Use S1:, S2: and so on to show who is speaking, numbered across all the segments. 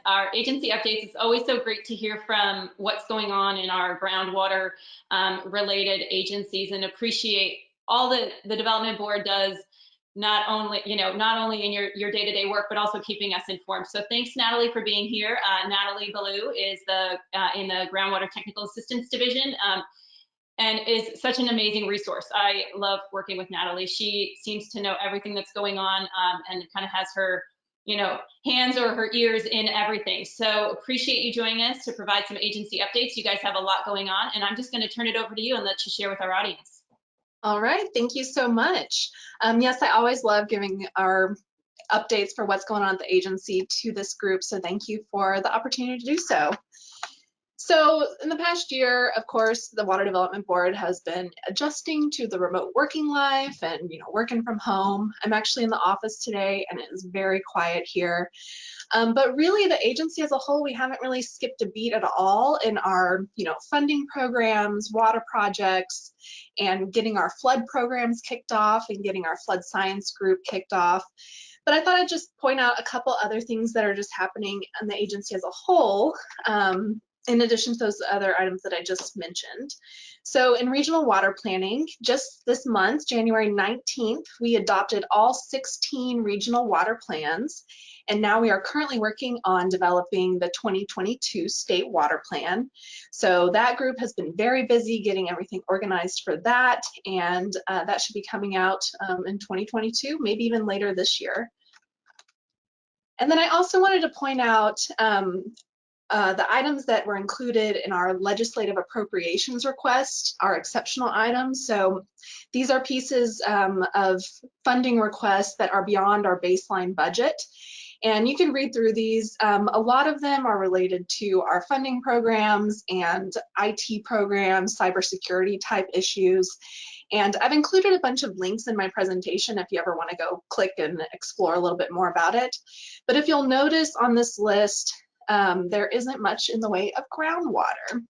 S1: our agency updates. It's always so great to hear from what's going on in our groundwater related agencies, and appreciate all that the development board does, not only in your day-to-day work, but also keeping us informed. So thanks, Natalie, for being here. Natalie Ballew is in the groundwater technical assistance division, and is such an amazing resource. I love working with Natalie. She seems to know everything that's going on, and kind of has her hands or her ears in everything. So appreciate you joining us to provide some agency updates. You guys have a lot going on, and I'm just going to turn it over to you and let you share with our audience.
S2: All right, thank you so much. Yes, I always love giving our updates for what's going on at the agency to this group, so thank you for the opportunity to do so. So in the past year, of course, the Water Development Board has been adjusting to the remote working life and working from home. I'm actually in the office today and it is very quiet here. But really the agency as a whole, we haven't really skipped a beat at all in our funding programs, water projects, and getting our flood programs kicked off and getting our flood science group kicked off. But I thought I'd just point out a couple other things that are just happening in the agency as a whole, in addition to those other items that I just mentioned. So in regional water planning, just this month, January 19th, we adopted all 16 regional water plans. And now we are currently working on developing the 2022 state water plan. So that group has been very busy getting everything organized for that. And that should be coming out in 2022, maybe even later this year. And then I also wanted to point out the items that were included in our legislative appropriations request are exceptional items. So these are pieces of funding requests that are beyond our baseline budget. And you can read through these. A lot of them are related to our funding programs and IT programs, cybersecurity type issues. And I've included a bunch of links in my presentation if you ever want to go click and explore a little bit more about it. But if you'll notice on this list, there isn't much in the way of groundwater.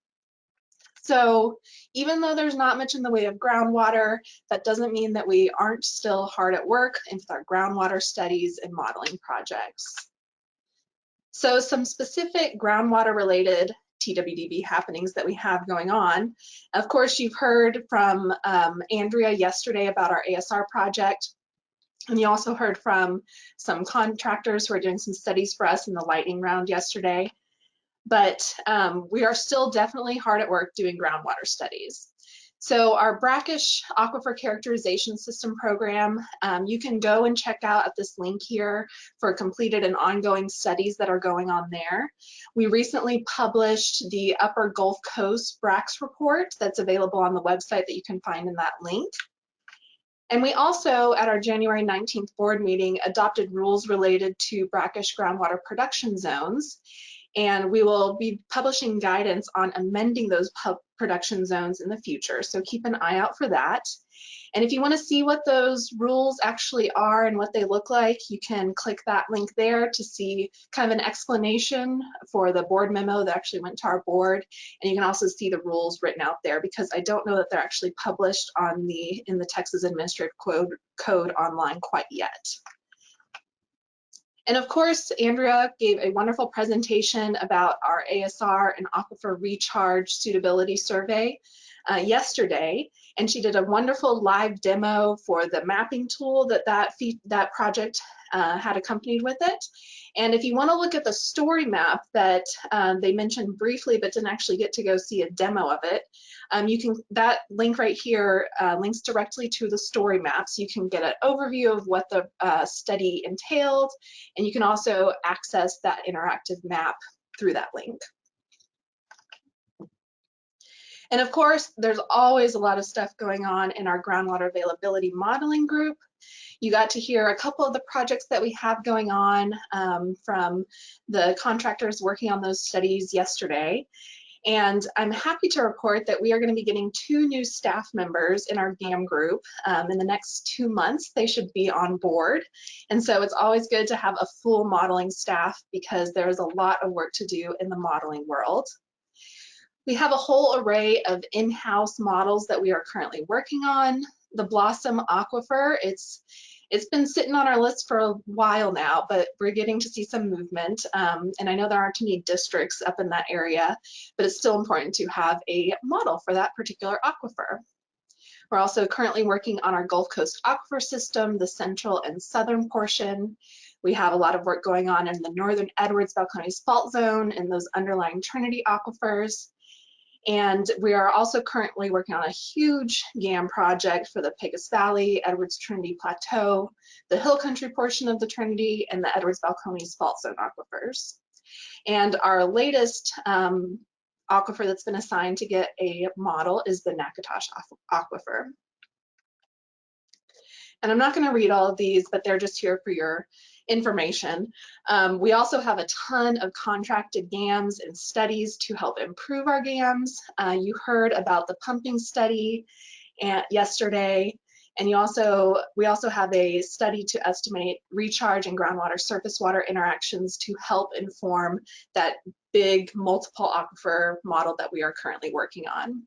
S2: So even though there's not much in the way of groundwater, that doesn't mean that we aren't still hard at work with our groundwater studies and modeling projects. So some specific groundwater related TWDB happenings that we have going on. Of course, you've heard from Andrea yesterday about our ASR project. And you also heard from some contractors who are doing some studies for us in the lightning round yesterday. But we are still definitely hard at work doing groundwater studies. So our brackish aquifer characterization system program, you can go and check out at this link here for completed and ongoing studies that are going on there. We recently published the Upper Gulf Coast BRACS report that's available on the website that you can find in that link. And we also, at our January 19th board meeting, adopted rules related to brackish groundwater production zones. And we will be publishing guidance on amending those production zones in the future. So keep an eye out for that. And if you want to see what those rules actually are and what they look like, you can click that link there to see kind of an explanation for the board memo that actually went to our board. And you can also see the rules written out there, because I don't know that they're actually published on in the Texas Administrative Code online quite yet. And of course, Andrea gave a wonderful presentation about our ASR and aquifer recharge suitability survey yesterday, and she did a wonderful live demo for the mapping tool that project had accompanied with it. And if you want to look at the story map that they mentioned briefly but didn't actually get to go see a demo of it, that link right here links directly to the story map, so you can get an overview of what the study entailed, and you can also access that interactive map through that link. And of course, there's always a lot of stuff going on in our groundwater availability modeling group. You got to hear a couple of the projects that we have going on from the contractors working on those studies yesterday. And I'm happy to report that we are going to be getting 2 new staff members in our GAM group in the next 2 months. They should be on board. And so it's always good to have a full modeling staff, because there's a lot of work to do in the modeling world. We have a whole array of in-house models that we are currently working on. The Blossom Aquifer, it's It's been sitting on our list for a while now, but we're getting to see some movement. And I know there aren't any districts up in that area, but it's still important to have a model for that particular aquifer. We're also currently working on our Gulf Coast aquifer system, the central and southern portion. We have a lot of work going on in the northern Edwards-Balcones fault zone and those underlying Trinity aquifers. And we are also currently working on a huge GAM project for the Pecos Valley, Edwards Trinity Plateau, the Hill Country portion of the Trinity, and the Edwards-Balcones fault zone aquifers. And our latest aquifer that's been assigned to get a model is the Natchitoches aquifer. And I'm not going to read all of these, but they're just here for your information. We also have a ton of contracted GAMs and studies to help improve our GAMs. You heard about the pumping study yesterday, and we also have a study to estimate recharge and groundwater surface water interactions to help inform that big multiple aquifer model that we are currently working on.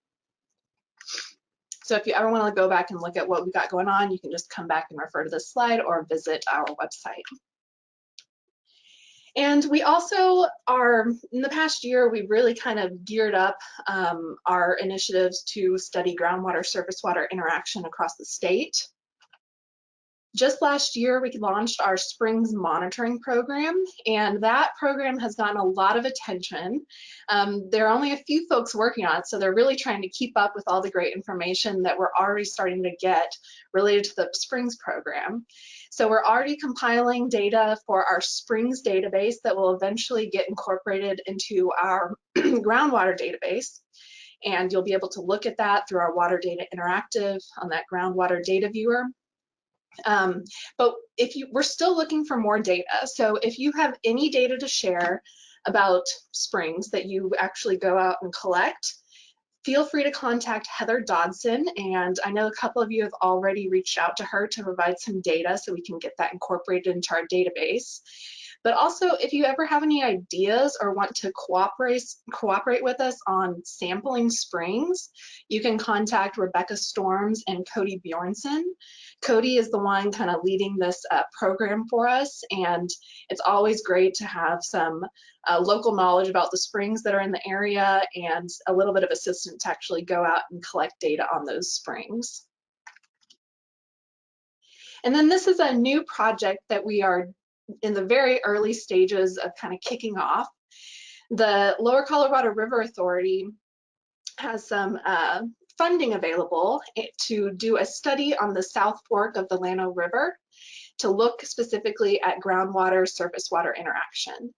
S2: So if you ever want to go back and look at what we got going on, you can just come back and refer to this slide or visit our website. And we also are, in the past year, we really kind of geared up our initiatives to study groundwater surface water interaction across the state. Just last year, we launched our Springs Monitoring Program, and that program has gotten a lot of attention. There are only a few folks working on it, so they're really trying to keep up with all the great information that we're already starting to get related to the Springs program. So we're already compiling data for our Springs database that will eventually get incorporated into our groundwater database. And you'll be able to look at that through our Water Data Interactive on that groundwater data viewer. But we're still looking for more data. So if you have any data to share about springs that you actually go out and collect, feel free to contact Heather Dodson. And I know a couple of you have already reached out to her to provide some data so we can get that incorporated into our database. But also, if you ever have any ideas or want to cooperate with us on sampling springs, you can contact Rebecca Storms and Cody Bjornson. Cody is the one kind of leading this program for us, and it's always great to have some local knowledge about the springs that are in the area and a little bit of assistance to actually go out and collect data on those springs. And then this is a new project that we are in the very early stages of kind of kicking off. The Lower Colorado River Authority has some funding available to do a study on the South Fork of the Llano River to look specifically at groundwater surface water interaction.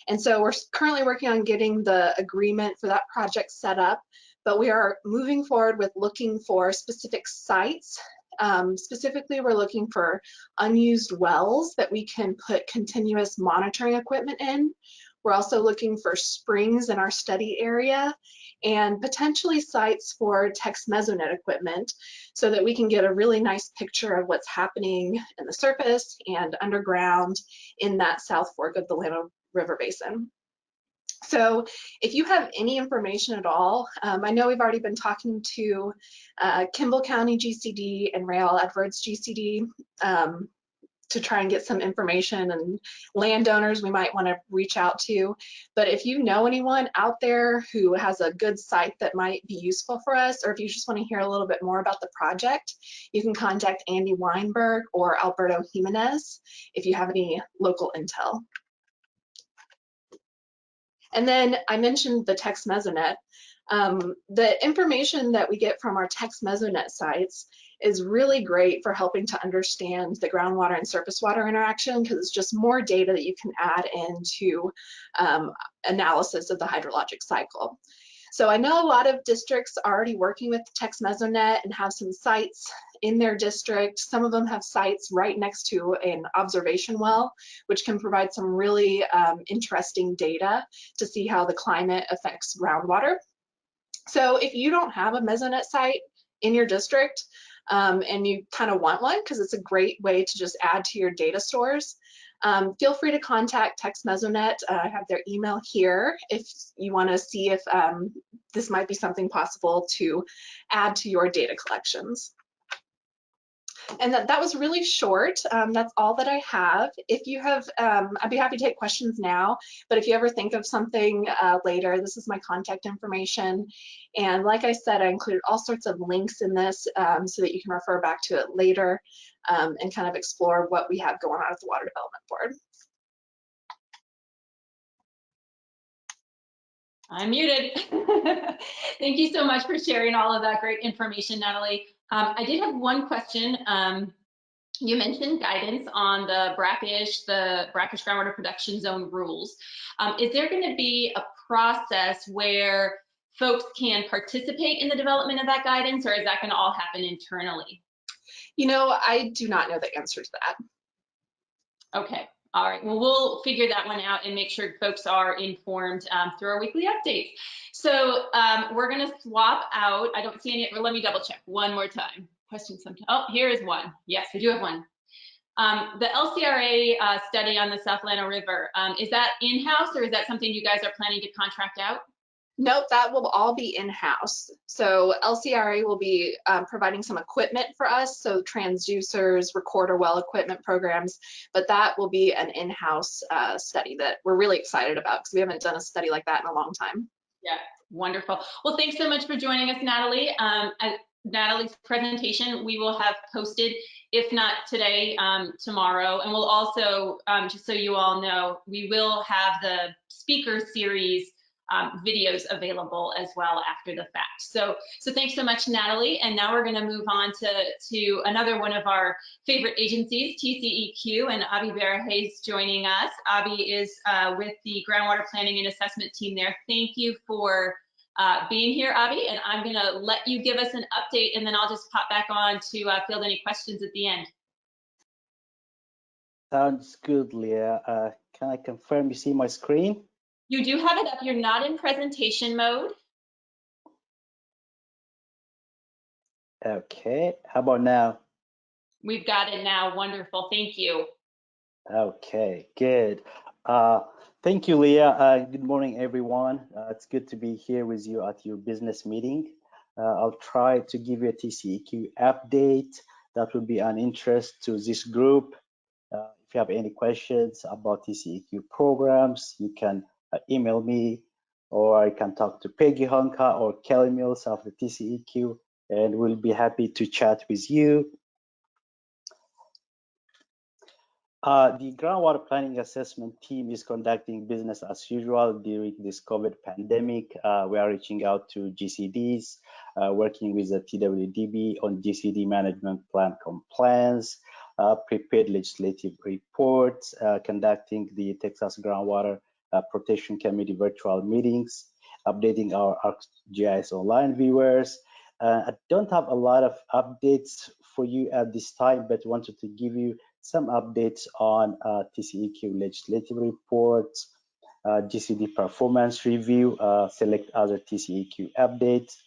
S2: And so we're currently working on getting the agreement for that project set up, but we are moving forward with looking for specific sites. Specifically, we're looking for unused wells that we can put continuous monitoring equipment in. We're also looking for springs in our study area and potentially sites for text mesonet equipment so that we can get a really nice picture of what's happening in the surface and underground in that South Fork of the Llano River Basin. So if you have any information at all, I know we've already been talking to Kimball County GCD and Rail Edwards GCD to try and get some information, and landowners we might want to reach out to. But if you know anyone out there who has a good site that might be useful for us, or if you just want to hear a little bit more about the project, you can contact Andy Weinberg or Alberto Jimenez if you have any local intel. And then I mentioned the text mesonet. The information that we get from our text mesonet sites is really great for helping to understand the groundwater and surface water interaction, because it's just more data that you can add into analysis of the hydrologic cycle. So I know a lot of districts are already working with text mesonet and have some sites in their district. Some of them have sites right next to an observation well, which can provide some really interesting data to see how the climate affects groundwater. So if you don't have a mesonet site in your district and you kind of want one, because it's a great way to just add to your data stores, feel free to contact Text Mesonet. I have their email here if you want to see if this might be something possible to add to your data collections. And that was really short. That's all that I have. If you have, I'd be happy to take questions now, but if you ever think of something later, this is my contact information. And like I said, I included all sorts of links in this so that you can refer back to it later and kind of explore what we have going on at the Water Development Board.
S1: I'm muted. Thank you so much for sharing all of that great information, Natalie. I did have one question. You mentioned guidance on the brackish groundwater production zone rules. Is there going to be a process where folks can participate in the development of that guidance, or is that going to all happen internally?
S2: You know, I do not know the answer to that.
S1: Okay. All right. Well, we'll figure that one out and make sure folks are informed through our weekly updates. So we're going to swap out. I don't see any. Well, let me double check one more time. Question sometime. Oh, here is one. Yes, we do have one. The LCRA study on the South Llano River, is that in-house or is that something you guys are planning to contract out?
S2: Nope, that will all be in-house. So LCRA will be providing some equipment for us, so transducers, recorder well equipment programs, but that will be an in-house study that we're really excited about because we haven't done a study like that in a long time.
S1: Yeah, wonderful. Well, thanks so much for joining us, Natalie. Natalie's presentation we will have posted, if not today, tomorrow. And we'll also, just so you all know, we will have the speaker series videos available as well after the fact. So thanks so much, Natalie. And now we're going to move on to another one of our favorite agencies, TCEQ, and Abiy Berehe is joining us. Abiy is with the groundwater planning and assessment team there. Thank you for being here, Abiy, and I'm going to let you give us an update, and then I'll just pop back on to field any questions at the end.
S3: Sounds good, Leah. Can I confirm you see my screen?
S1: You do have it up. You're not in presentation mode.
S3: Okay, how about now?
S1: We've got it now. Wonderful. Thank you.
S3: Okay, good. Thank you, Leah. Good morning, everyone. It's good to be here with you at your business meeting. I'll try to give you a TCEQ update that will be an interest to this group. If you have any questions about TCEQ programs, you can email me, or I can talk to Peggy Honka or Kelly Mills of the TCEQ, and we'll be happy to chat with you. The groundwater planning assessment team is conducting business as usual during this COVID pandemic. We are reaching out to GCDs, working with the TWDB on GCD management plan compliance, prepared legislative reports, conducting the Texas Groundwater Protection Committee virtual meetings, updating our ArcGIS online viewers. I don't have a lot of updates for you at this time, but wanted to give you some updates on TCEQ legislative reports, GCD performance review, select other TCEQ updates,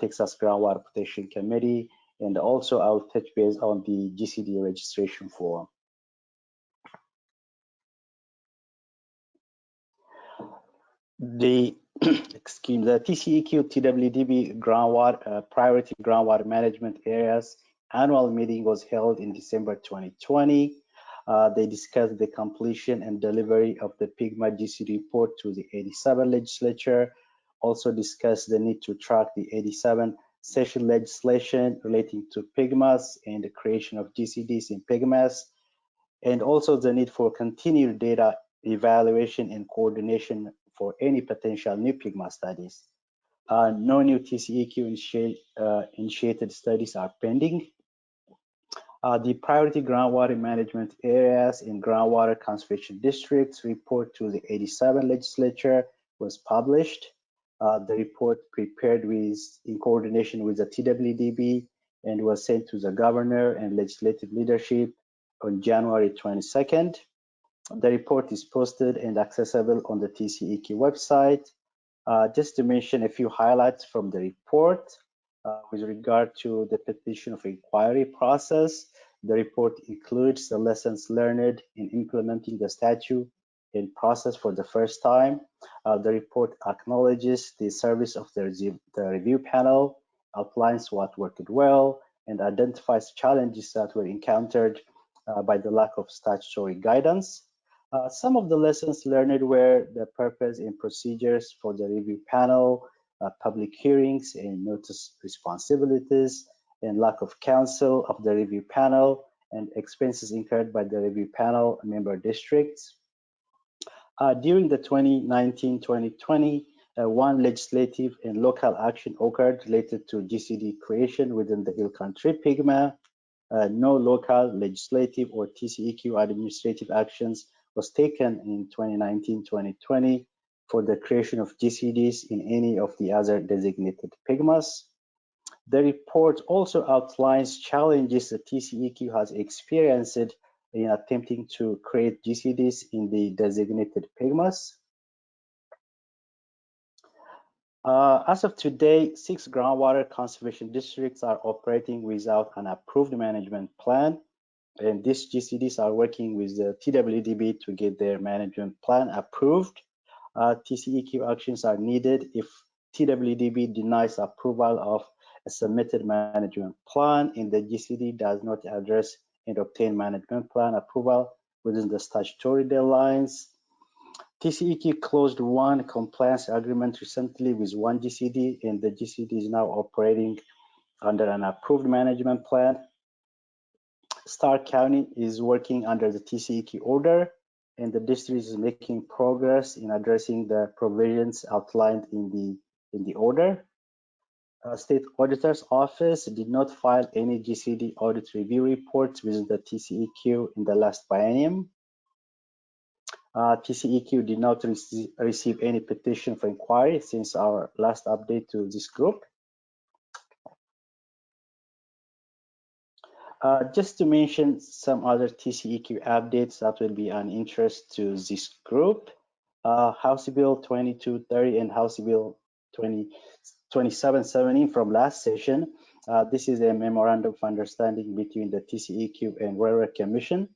S3: Texas Groundwater Protection Committee, and also I'll touch base on the GCD registration form. The the TCEQ TWDB groundwater priority groundwater management areas annual meeting was held in December 2020. They discussed the completion and delivery of the PGMA GCD report to the 87 legislature, also discussed the need to track the 87 session legislation relating to PGMAs and the creation of GCDs in PGMAs, and also the need for continued data evaluation and coordination for any potential new PGMA studies. No new TCEQ initiated studies are pending. The priority groundwater management areas in groundwater conservation districts report to the 87 legislature was published. The report prepared in coordination with the TWDB and was sent to the governor and legislative leadership on January 22nd. The report is posted and accessible on the TCEQ website. Just to mention a few highlights from the report with regard to the petition of inquiry process. The report includes the lessons learned in implementing the statute in process for the first time. The report acknowledges the service of the review panel, outlines what worked well, and identifies challenges that were encountered by the lack of statutory guidance. Some of the lessons learned were the purpose and procedures for the review panel, public hearings and notice responsibilities, and lack of counsel of the review panel, and expenses incurred by the review panel member districts. During the 2019-2020, one legislative and local action occurred related to GCD creation within the Hill Country Pygmy. No local legislative or TCEQ administrative actions was taken in 2019-2020 for the creation of GCDs in any of the other designated Pygmies. The report also outlines challenges the TCEQ has experienced in attempting to create GCDs in the designated Pygmies. As of today, 6 groundwater conservation districts are operating without an approved management plan, and these GCDs are working with the TWDB to get their management plan approved. TCEQ actions are needed if TWDB denies approval of a submitted management plan and the GCD does not address and obtain management plan approval within the statutory deadlines. TCEQ closed one compliance agreement recently with one GCD, and the GCD is now operating under an approved management plan. Stark County is working under the TCEQ order, and the district is making progress in addressing the provisions outlined in the order. State Auditor's Office did not file any GCD audit review reports with the TCEQ in the last biennium. TCEQ did not receive any petition for inquiry since our last update to this group. Just to mention some other TCEQ updates that will be an interest to this group. House Bill 2230 and House Bill 2717 from last session. This is a memorandum of understanding between the TCEQ and Railroad Commission.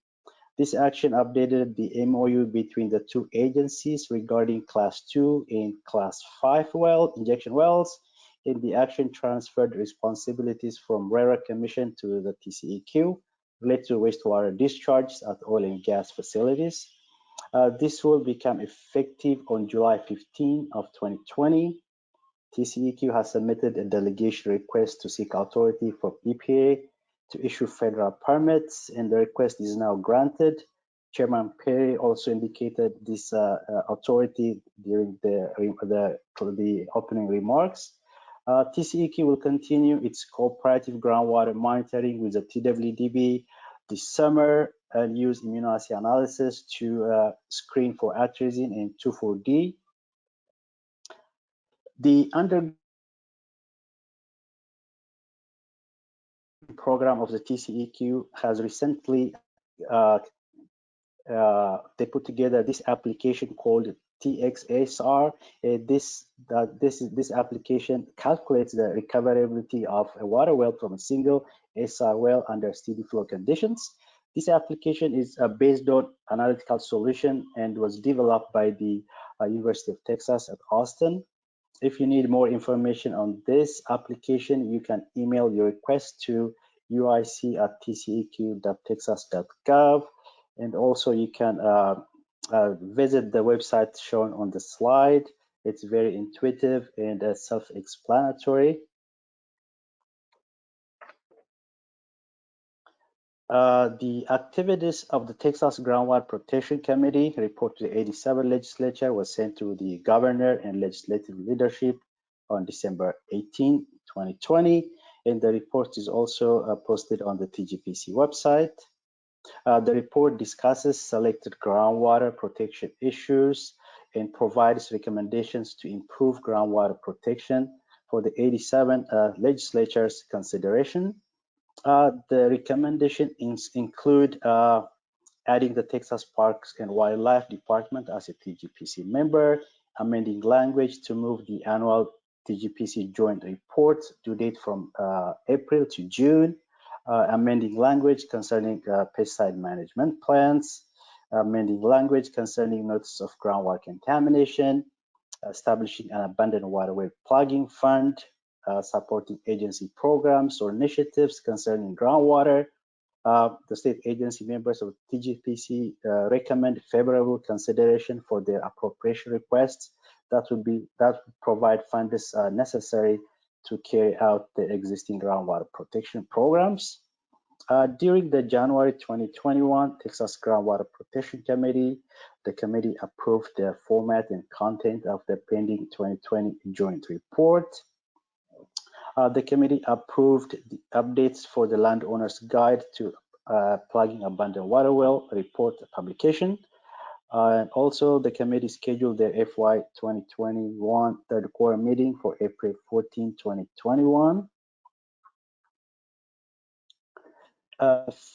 S3: This action updated the MOU between the two agencies regarding Class 2 and Class 5 injection wells, and the action transferred responsibilities from Railroad Commission to the TCEQ related to wastewater discharges at oil and gas facilities. This will become effective on July 15 of 2020. TCEQ has submitted a delegation request to seek authority from EPA to issue federal permits, and the request is now granted. Chairman Perry also indicated this authority during the opening remarks. TCEQ will continue its cooperative groundwater monitoring with the TWDB this summer and use immunoassay analysis to screen for atrazine and 2,4-D. The underground program of the TCEQ has recently they put together this application called TXSR. This application calculates the recoverability of a water well from a single SR well under steady flow conditions. This application is based on analytical solution and was developed by the University of Texas at Austin. If you need more information on this application, you can email your request to uic@tceq.texas.gov, and also you can visit the website shown on the slide. It's very intuitive and self-explanatory. The activities of the Texas Groundwater Protection Committee report to the 87th legislature was sent to the governor and legislative leadership on December 18, 2020, and the report is also posted on the TGPC website. The report discusses selected groundwater protection issues and provides recommendations to improve groundwater protection for the 87 legislature's consideration. The recommendations include adding the Texas Parks and Wildlife Department as a TGPC member, amending language to move the annual TGPC joint report due date from April to June, amending language concerning pesticide management plans, amending language concerning notice of groundwater contamination, establishing an abandoned waterway plugging fund, supporting agency programs or initiatives concerning groundwater. The state agency members of TGPC recommend favorable consideration for their appropriation requests that would provide funds necessary to carry out the existing groundwater protection programs. During the January 2021 Texas Groundwater Protection Committee, the committee approved the format and content of the pending 2020 joint report. The committee approved the updates for the landowner's guide to plugging abandoned water well report publication. And also the committee scheduled their FY 2021 third quarter meeting for April 14, 2021.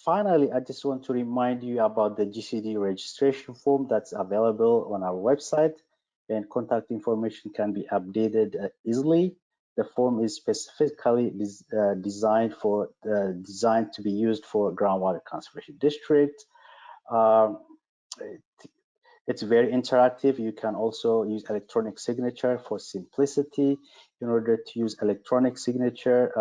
S3: Finally, I just want to remind you about the GCD registration form that's available on our website, and contact information can be updated easily. The form is specifically designed to be used for groundwater conservation district. It's very interactive. You can also use electronic signature for simplicity. In order to use electronic signature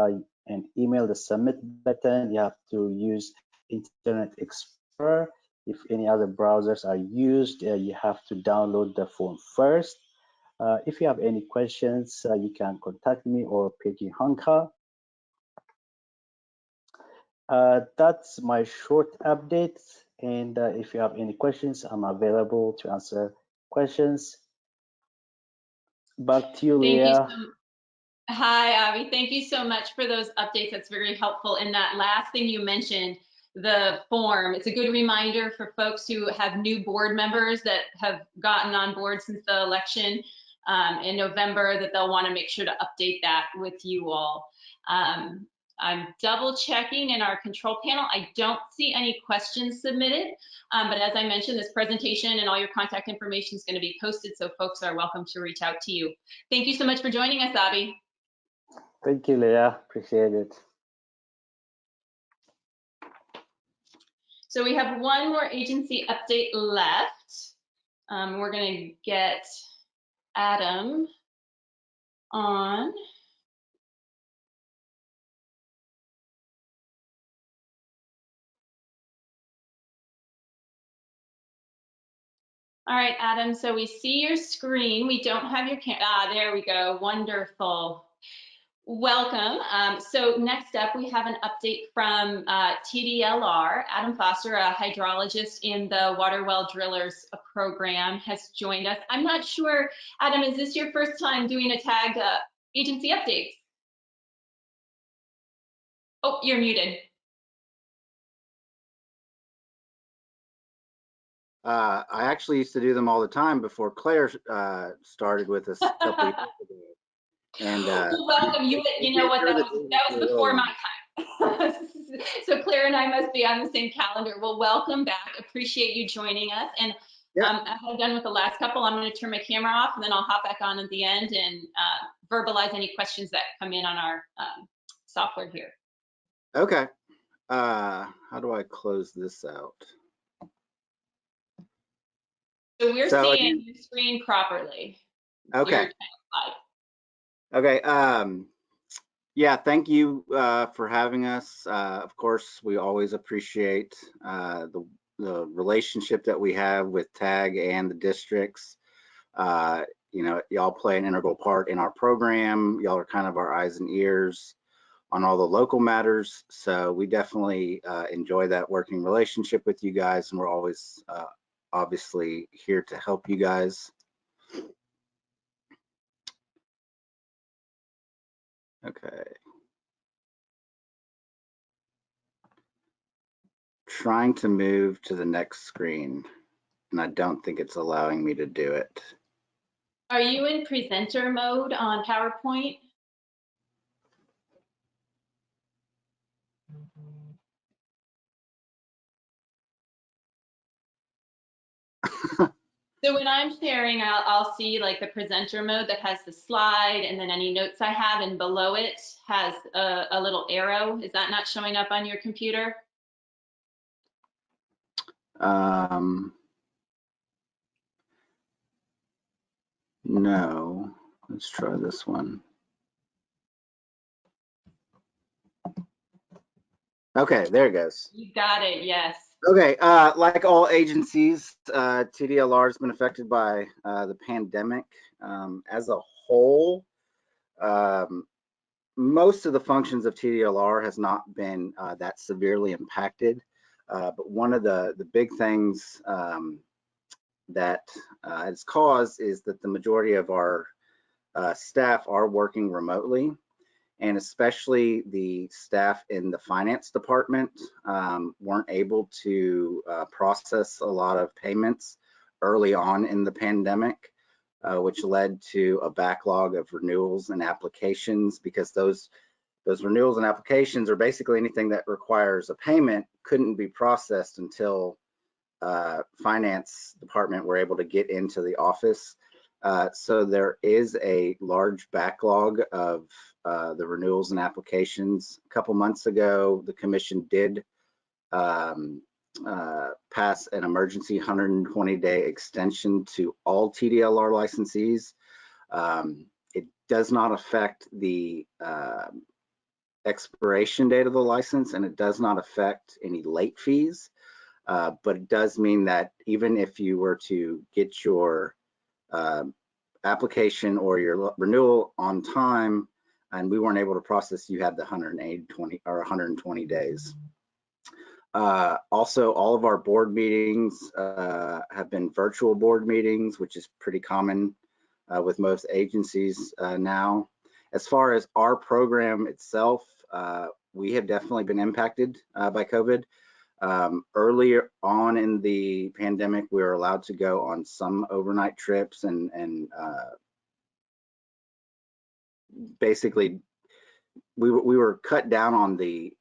S3: and email the submit button, you have to use Internet Explorer. If any other browsers are used, you have to download the form first. If you have any questions, you can contact me or Peggy Hanka. That's my short update. And if you have any questions, I'm available to answer questions. Back to you, Leah.
S1: Hi, Abiy. Thank you so much for those updates. That's very helpful. And that last thing you mentioned, the form, it's a good reminder for folks who have new board members that have gotten on board since the election in November, that they'll want to make sure to update that with you all. I'm double checking in our control panel. I don't see any questions submitted, but as I mentioned, this presentation and all your contact information is going to be posted, so folks are welcome to reach out to you. Thank you so much for joining us, Abiy.
S3: Thank you, Leah. Appreciate it.
S1: So we have one more agency update left. We're going to get Adam on. All right, Adam, so we see your screen. We don't have your there we go. Wonderful. Welcome. So next up, we have an update from TDLR. Adam Foster, a hydrologist in the Water Well Drillers program, has joined us. I'm not sure, Adam, is this your first time doing a TAGD agency update? Oh, you're muted.
S4: I actually used to do them all the time before Claire started with us a couple years ago. And
S1: well, welcome. You know what? That was before my time. So Claire and I must be on the same calendar. Well, welcome back. Appreciate you joining us. And as I've done with the last couple, I'm going to turn my camera off, and then I'll hop back on at the end and verbalize any questions that come in on our software here.
S4: Okay. How do I close this out?
S1: So we're seeing your screen properly.
S4: Okay. Okay. Yeah, thank you for having us. Of course, we always appreciate the relationship that we have with TAG and the districts. You know, y'all play an integral part in our program. Y'all are kind of our eyes and ears on all the local matters. So we definitely enjoy that working relationship with you guys, and we're always obviously here to help you guys. Okay. Trying to move to the next screen, and I don't think it's allowing me to do it.
S1: Are you in presenter mode on PowerPoint? So when I'm sharing, I'll see like the presenter mode that has the slide and then any notes I have, and below it has a little arrow. Is that not showing up on your computer?
S4: No, let's try this one. Okay, there it goes.
S1: You got it, yes.
S4: Okay, like all agencies, TDLR has been affected by the pandemic. As a whole, most of the functions of TDLR has not been that severely impacted. But one of the big things that it's caused is that the majority of our staff are working remotely, and especially the staff in the finance department weren't able to process a lot of payments early on in the pandemic, which led to a backlog of renewals and applications, because those renewals and applications, are basically anything that requires a payment, couldn't be processed until finance department were able to get into the office. So there is a large backlog of the renewals and applications. A couple months ago, the commission did pass an emergency 120-day extension to all TDLR licensees. It does not affect the expiration date of the license, and it does not affect any late fees. But it does mean that even if you were to get your application or your renewal on time and we weren't able to process, you had the 120 days. Also, all of our board meetings have been virtual board meetings, which is pretty common with most agencies now. As far as our program itself, we have definitely been impacted by COVID. Earlier on in the pandemic, we were allowed to go on some overnight trips, and basically we were cut down on the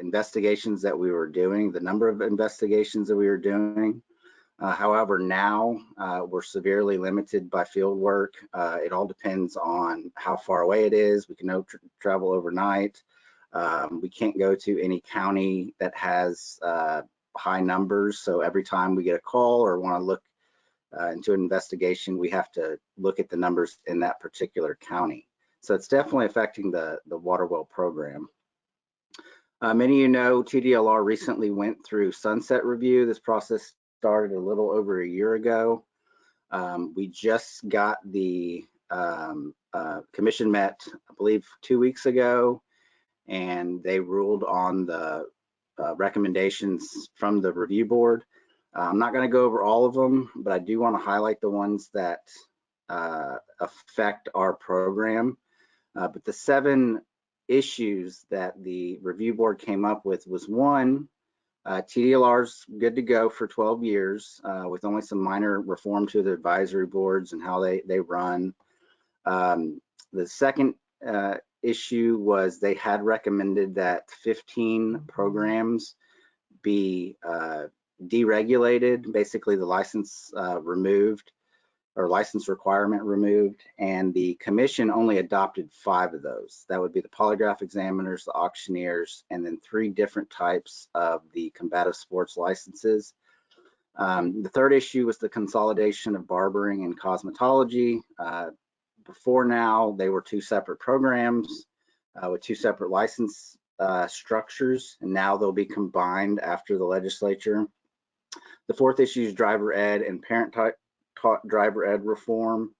S4: investigations that we were doing, the number of investigations that we were doing. However, now we're severely limited by field work. It all depends on how far away it is. We can no travel overnight. We can't go to any county that has high numbers. So every time we get a call or want to look into an investigation, we have to look at the numbers in that particular county. So it's definitely affecting the water well program. Many of you know TDLR recently went through sunset review. This process started a little over a year ago. We just got the commission met, I believe, 2 weeks ago, and they ruled on the recommendations from the review board. I'm not going to go over all of them, but I do want to highlight the ones that affect our program. But the 7 issues that the review board came up with was, 1, TDLR's good to go for 12 years with only some minor reform to the advisory boards and how they run. The second issue was they had recommended that 15 programs be deregulated, basically the license removed, or license requirement removed, and the commission only adopted 5 of those. That would be the polygraph examiners, the auctioneers, and then 3 different types of the combative sports licenses. The third issue was the consolidation of barbering and cosmetology. Before now, they were 2 separate programs with 2 separate license structures, and now they'll be combined after the legislature. The fourth issue is driver ed and parent-taught driver ed reform.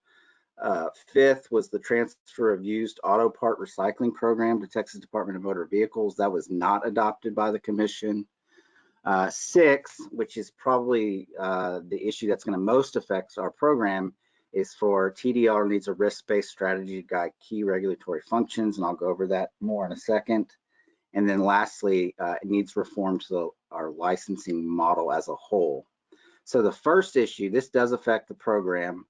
S4: Fifth was the transfer of used auto part recycling program to Texas Department of Motor Vehicles. That was not adopted by the commission. Sixth, which is probably the issue that's going to most affect our program, is for TDR needs a risk-based strategy to guide key regulatory functions, and I'll go over that more in a second. And then lastly, it needs reform to our licensing model as a whole. So the first issue, this does affect the program.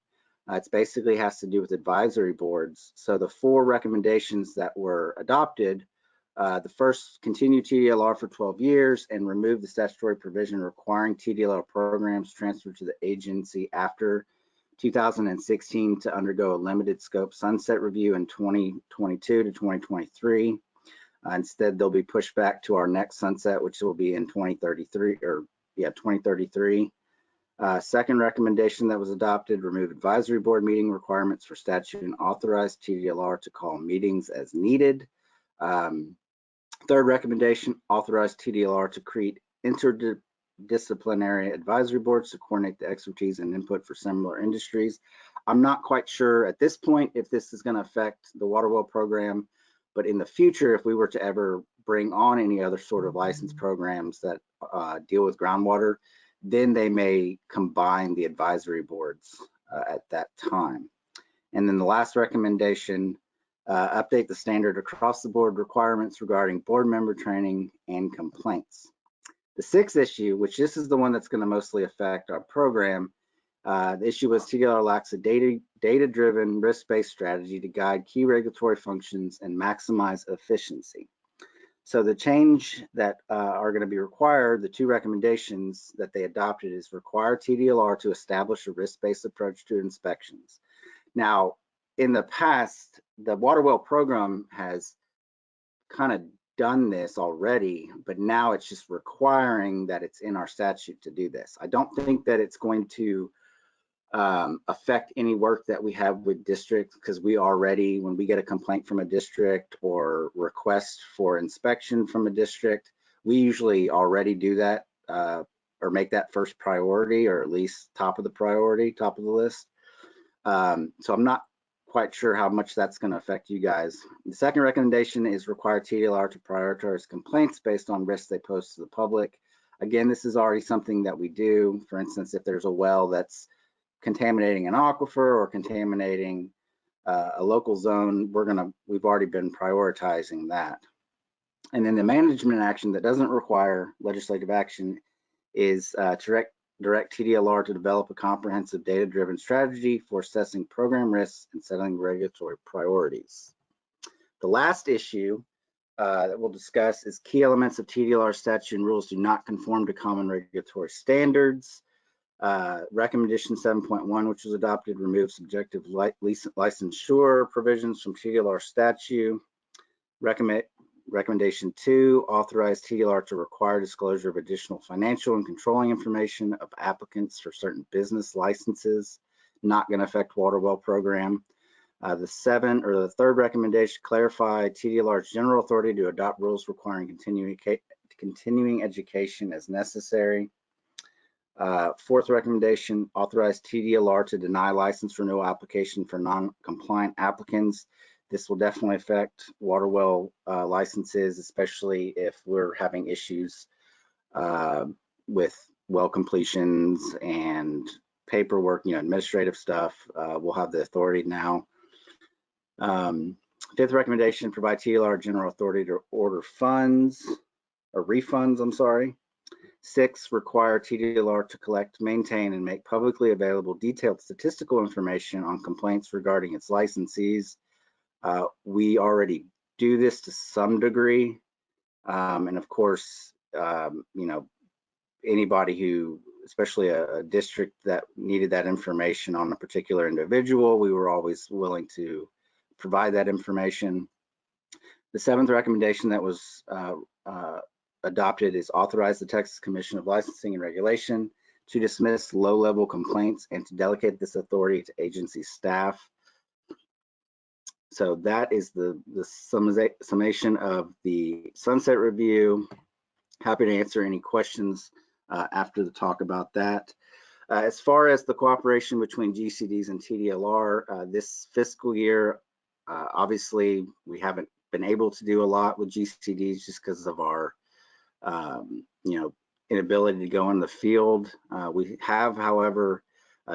S4: It basically has to do with advisory boards. So the 4 recommendations that were adopted, the first, continue TDLR for 12 years and remove the statutory provision requiring TDLR programs transferred to the agency after 2016 to undergo a limited scope sunset review in 2022 to 2023. Instead, they'll be pushed back to our next sunset, which will be in 2033, or 2033. Second recommendation that was adopted, remove advisory board meeting requirements for statute and authorize TDLR to call meetings as needed. Third recommendation, authorize TDLR to create interdisciplinary advisory boards to coordinate the expertise and input for similar industries. I'm not quite sure at this point if this is going to affect the water well program, but in the future, if we were to ever bring on any other sort of license programs that deal with groundwater, then they may combine the advisory boards at that time. And then the last recommendation, update the standard across the board requirements regarding board member training and complaints. The sixth issue, which this is the one that's going to mostly affect our program, the issue was TDLR lacks a data-driven, risk-based strategy to guide key regulatory functions and maximize efficiency. So the change that are going to be required, the two recommendations that they adopted is require TDLR to establish a risk-based approach to inspections. Now, in the past, the water well program has kind of done this already, but now it's just requiring that it's in our statute to do this. I don't think that it's going to affect any work that we have with districts, because we already, when we get a complaint from a district or request for inspection from a district, we usually already do that or make that first priority, or at least top of the priority, top of the list. So I'm not quite sure how much that's going to affect you guys. The second recommendation is require TDLR to prioritize complaints based on risks they pose to the public. Again, this is already something that we do. For instance, if there's a well that's contaminating an aquifer or contaminating a local zone, we've already been prioritizing that. And then the management action that doesn't require legislative action is direct TDLR to develop a comprehensive data-driven strategy for assessing program risks and setting regulatory priorities. The last issue that we'll discuss is key elements of TDLR statute and rules do not conform to common regulatory standards. Recommendation 7.1, which was adopted, removes subjective licensure provisions from TDLR statute. Recommendation 2, authorize TDLR to require disclosure of additional financial and controlling information of applicants for certain business licenses. Not going to affect water well program. The third recommendation, clarify TDLR's general authority to adopt rules requiring continuing education as necessary. Fourth recommendation, authorize TDLR to deny license renewal application for non-compliant applicants. This will definitely affect water well licenses, especially if we're having issues with well completions and paperwork, administrative stuff. We'll have the authority now. Fifth recommendation, provide TDLR general authority to order refunds, I'm sorry. 6, require TDLR to collect, maintain, and make publicly available detailed statistical information on complaints regarding its licensees. We already do this to some degree. And of course, anybody who, especially a district that needed that information on a particular individual, we were always willing to provide that information. The 7th recommendation that was adopted is authorize the Texas Commission of Licensing and Regulation to dismiss low-level complaints and to delegate this authority to agency staff. So that is the summation of the sunset review. Happy to answer any questions after the talk about that. As far as the cooperation between GCDs and TDLR, this fiscal year, obviously we haven't been able to do a lot with GCDs just because of our inability to go in the field. We have, however,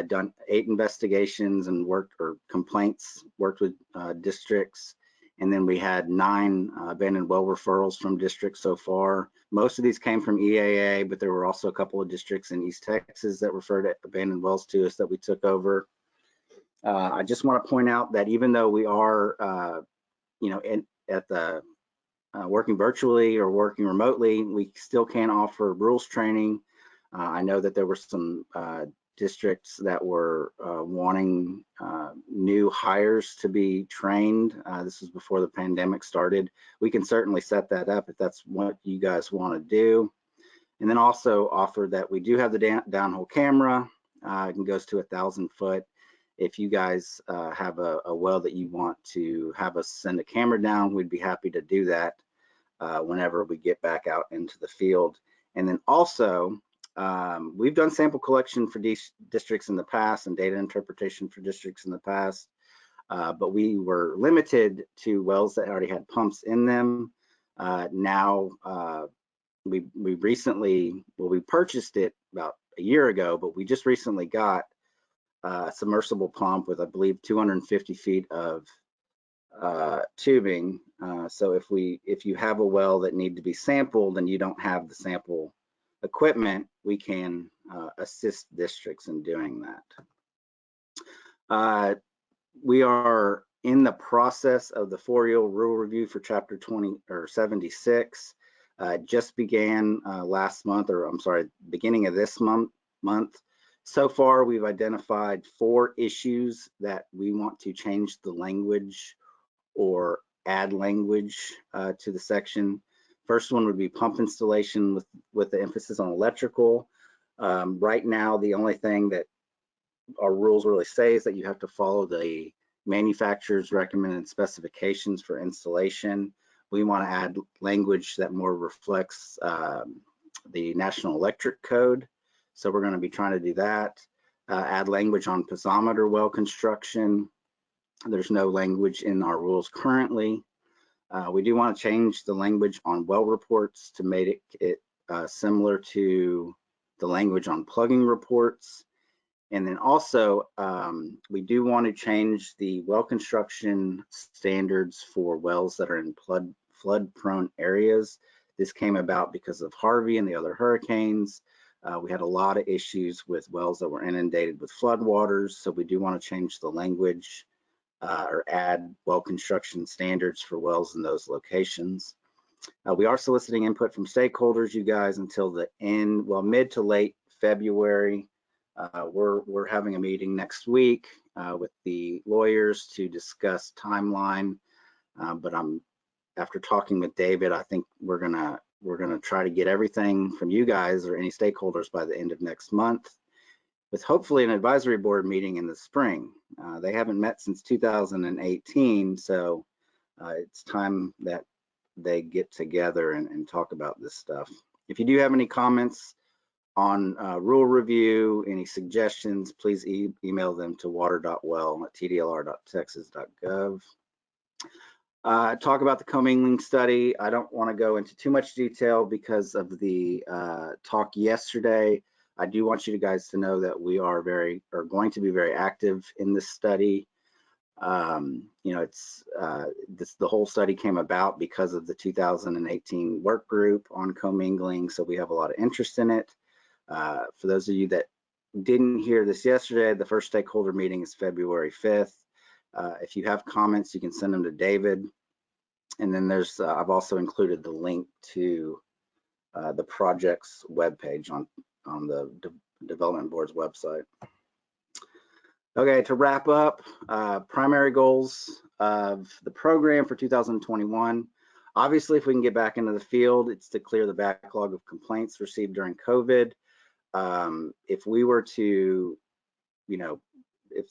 S4: done 8 investigations and worked with districts, and then we had 9 abandoned well referrals from districts so far. Most of these came from EAA, but there were also a couple of districts in East Texas that referred abandoned wells to us that we took over. I just want to point out that even though we are, working virtually or working remotely, we still can offer rules training. I know that there were some districts that were wanting new hires to be trained. This was before the pandemic started. We can certainly set that up if that's what you guys want to do. And then also offer that we do have the downhole camera. It goes to 1,000 foot. If you guys have a well that you want to have us send a camera down, we'd be happy to do that. whenever we get back out into the field. And then also, we've done sample collection for districts in the past and data interpretation for districts in the past, but we were limited to wells that already had pumps in them. Now, we recently, well, we purchased it about a year ago, but we just recently got a submersible pump with, I believe, 250 feet of tubing. So if you have a well that need to be sampled and you don't have the sample equipment, we can assist districts in doing that. We are in the process of the 4-year rule review for Chapter 20 or 76. Just began last month, or I'm sorry, beginning of this month. So far, we've identified 4 issues that we want to change the language or add language to the section. First one would be pump installation with the emphasis on electrical. Right now, the only thing that our rules really say is that you have to follow the manufacturer's recommended specifications for installation. We want to add language that more reflects the National Electric Code. So we're going to be trying to do that. Add language on piezometer well construction. There's no language in our rules currently. We do want to change the language on well reports to make it similar to the language on plugging reports. And then also, we do want to change the well construction standards for wells that are in flood-prone areas. This came about because of Harvey and the other hurricanes. We had a lot of issues with wells that were inundated with floodwaters, so we do want to change the language or add well construction standards for wells in those locations. We are soliciting input from stakeholders, you guys, until the end, well, mid to late February. We're having a meeting next week with the lawyers to discuss timeline, but after talking with David, I think we're gonna try to get everything from you guys or any stakeholders by the end of next month, with hopefully an advisory board meeting in the spring. They haven't met since 2018, so it's time that they get together and talk about this stuff. If you do have any comments on rule review, any suggestions, please email them to water.well@tdlr.texas.gov. Talk about the commingling study. I don't want to go into too much detail because of the talk yesterday. I do want you guys to know that we are going to be very active in this study. You know, it's the whole study came about because of the 2018 work group on commingling, so we have a lot of interest in it. For those of you that didn't hear this yesterday, the first stakeholder meeting is February 5th. If you have comments, you can send them to David. And then there's, I've also included the link to the project's webpage on the Development Board's website. Okay, to wrap up, primary goals of the program for 2021. Obviously, if we can get back into the field, it's to clear the backlog of complaints received during COVID. If we were to, you know, if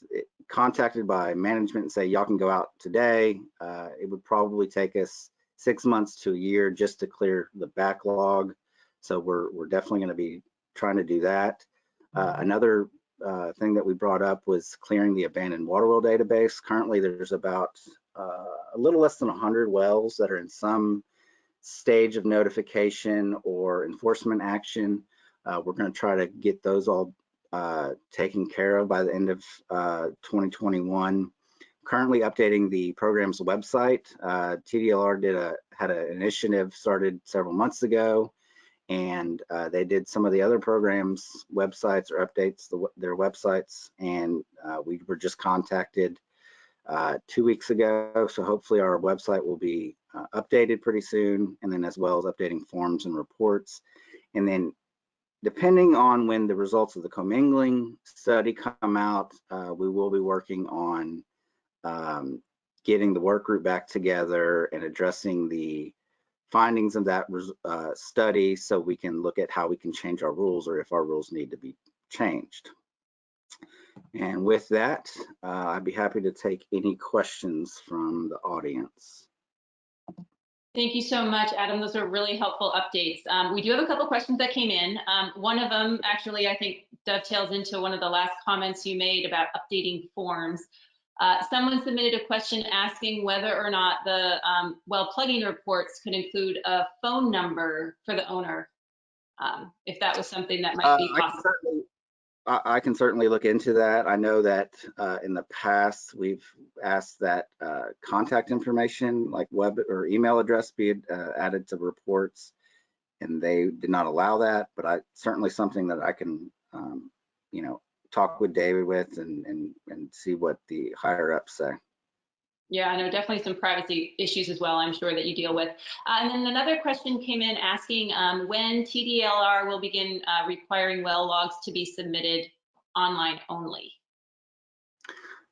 S4: contacted by management and say, y'all can go out today, it would probably take us 6 months to a year just to clear the backlog. So we're definitely going to be trying to do that. Another thing that we brought up was clearing the abandoned water well database. Currently, there's about a little less than 100 wells that are in some stage of notification or enforcement action. We're going to try to get those all taken care of by the end of 2021. Currently updating the program's website. TDLR had an initiative started several months ago, and they did some of the other programs' websites or updates their websites, and we were just contacted 2 weeks ago. So hopefully our website will be updated pretty soon, and then as well as updating forms and reports. And then depending on when the results of the commingling study come out, we will be working on getting the work group back together and addressing the findings of that study so we can look at how we can change our rules or if our rules need to be changed. And with that, I'd be happy to take any questions from the audience.
S1: Thank you so much, Adam. Those are really helpful updates. We do have a couple questions that came in. One of them actually, I think, dovetails into one of the last comments you made about updating forms. Someone submitted a question asking whether or not the well plugging reports could include a phone number for the owner, if that was something that might be possible.
S4: I can certainly look into that. I know that in the past we've asked that contact information, like web or email address, be added to reports, and they did not allow that. But certainly something that I can, you know, talk with David with and see what the higher ups say.
S1: Yeah, I know definitely some privacy issues as well, I'm sure that you deal with. And then another question came in asking when TDLR will begin requiring well logs to be submitted online only.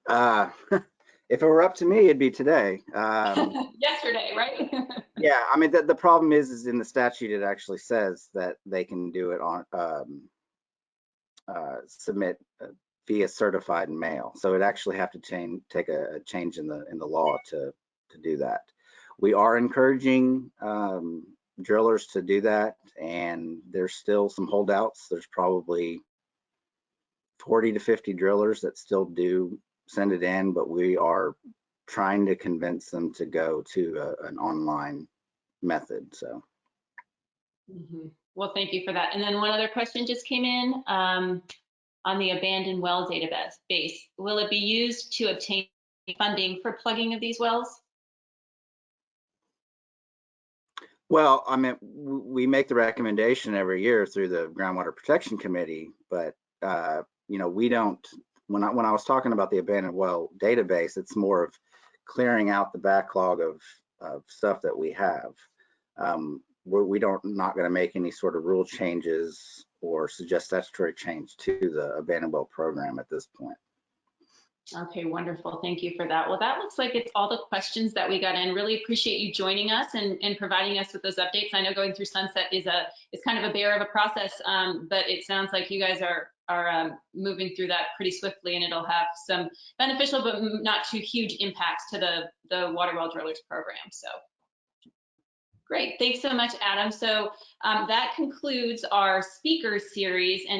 S4: If it were up to me, it'd be today.
S1: Yesterday, right?
S4: Yeah, I mean, the problem is in the statute, it actually says that they can do it on, submit via certified mail. So it actually have to take a change in the law to do that. We are encouraging drillers to do that, and there's still some holdouts. There's probably 40 to 50 drillers that still do send it in, but we are trying to convince them to go to an online method. So.
S1: Well, thank you for that. And then one other question just came in on the abandoned well database. Will it be used to obtain funding for plugging of these wells?
S4: Well, I mean, we make the recommendation every year through the Groundwater Protection Committee, but you know, we don't. When I was talking about the abandoned well database, it's more of clearing out the backlog of stuff that we have. We not going to make any sort of rule changes or suggest statutory change to the abandoned well program at this point.
S1: Okay, wonderful. Thank you for that. Well, that looks like it's all the questions that we got in. Really appreciate you joining us and providing us with those updates. I know going through Sunset is kind of a bear of a process, but it sounds like you guys are moving through that pretty swiftly, and it'll have some beneficial but not too huge impacts to the water well drillers program. So great. Thanks so much, Adam. So that concludes our speaker series. And